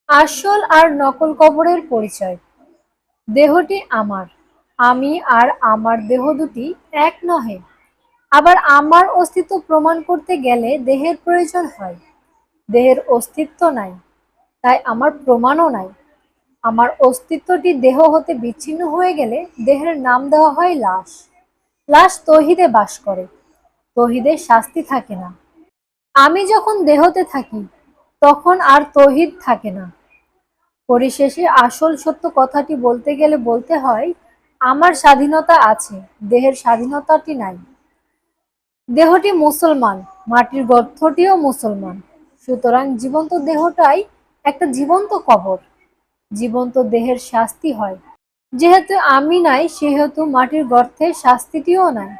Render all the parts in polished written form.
আসল আর নকল কবরের পরিচয়। দেহটি আমার, আমি আর আমার দেহ দুটি এক নহে। আবার আমার অস্তিত্ব প্রমাণ করতে গেলে দেহের প্রয়োজন হয়। দেহের অস্তিত্ব নাই, তাই আমার প্রমাণও নাই। আমার অস্তিত্বটি দেহ হতে বিচ্ছিন্ন হয়ে গেলে দেহের নাম দেওয়া হয় লাশ। লাশ তৌহিদে বাস করে, তৌহিদের শাস্তি থাকে না। আমি যখন দেহতে থাকি তখন আর তৌহিদ থাকে না। পরিশেষে আসল সত্য কথাটি বলতে গেলে বলতে হয়, আমার স্বাধীনতা আছে, দেহের স্বাধীনতাটি নাই। দেহটি মুসলমান, মাটির গর্তটিও মুসলমান। সুতরাং জীবন্ত দেহটাই একটা জীবন্ত কবর। জীবন্ত দেহের শাস্তি হয়। যেহেতু আমি নাই, সেহেতু মাটির গর্তের শাস্তিটিও নাই।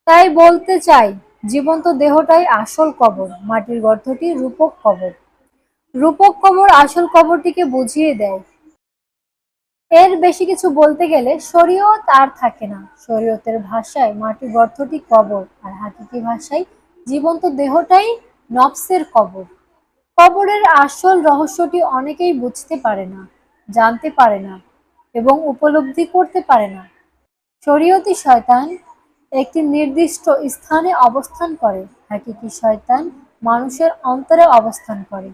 তাই বলতে চাই, জীবন্ত দেহটাই আসল কবর, মাটির গর্তটি রূপক কবর। রূপক কবর আসল কবরটিকে বুঝিয়ে দেয়। এর বেশি কিছু বলতে গেলে শরীয়ত আর থাকে না। শরীয়তের ভাষায় মাটির গর্তটি কবর, আর হাকিকি ভাষায় জীবন্ত দেহটাই নফসের কবর। কবরের আসল রহস্যটি অনেকেই বুঝতে পারে না, জানতে পারে না এবং উপলব্ধি করতে পারে না। শরীয়তি শয়তান একটি নির্দিষ্ট স্থানে অবস্থান করে, হাকিকি শয়তান মানুষের অন্তরে অবস্থান করে।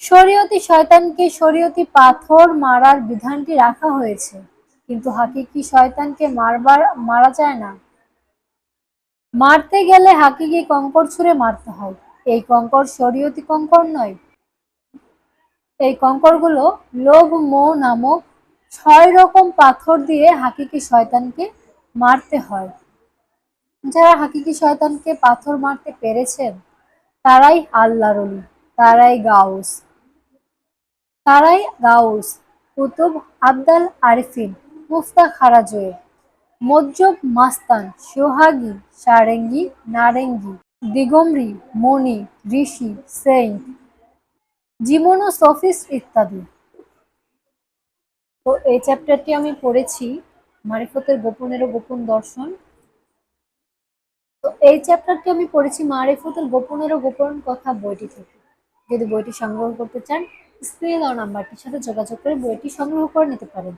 শরীয়তি শয়তানকে শরীয়তি পাথর মারার বিধানটি রাখা হয়েছে, কিন্তু হাকিকি শয়তানকে মারা যায় না। মারতে গেলে হাকিকি কঙ্কর ছুঁড়ে মারতে হয়। এই কঙ্কর শরীয়তি কঙ্কর নয়। এই কঙ্করগুলো লোভ মোহ নামক 6 রকম পাথর দিয়ে হাকিকি শয়তানকে মারতে হয়। যারা হাকিকি শয়তানকে পাথর মারতে পেরেছেন তারাই আল্লাহর ওলি, তারাই গাউস, কুতুব, আবদাল আরিফিন, মুফতা খারাজুয়ে, মজ্জব মাস্তান, সোহাগী, সারেঙ্গী, নারেঙ্গী, দিগম্বরী, মণি, ঋষি, সেইন্ট, জিমোনো সফিস্ট ইত্যাদি। তো এই চ্যাপ্টারটি আমি পড়েছি, মারিফতের গোপনেরও গোপন দর্শন। তো এই চ্যাপ্টারটি আমি পড়েছি মারিফতুল গোপনেরও গোপন কথা বইটি থেকে। যদি বইটি সংগ্রহ করতে চান, স্ক্রিনে দেওয়া নাম্বারটির সাথে যোগাযোগ করে বইটি সংগ্রহ করে নিতে পারেন।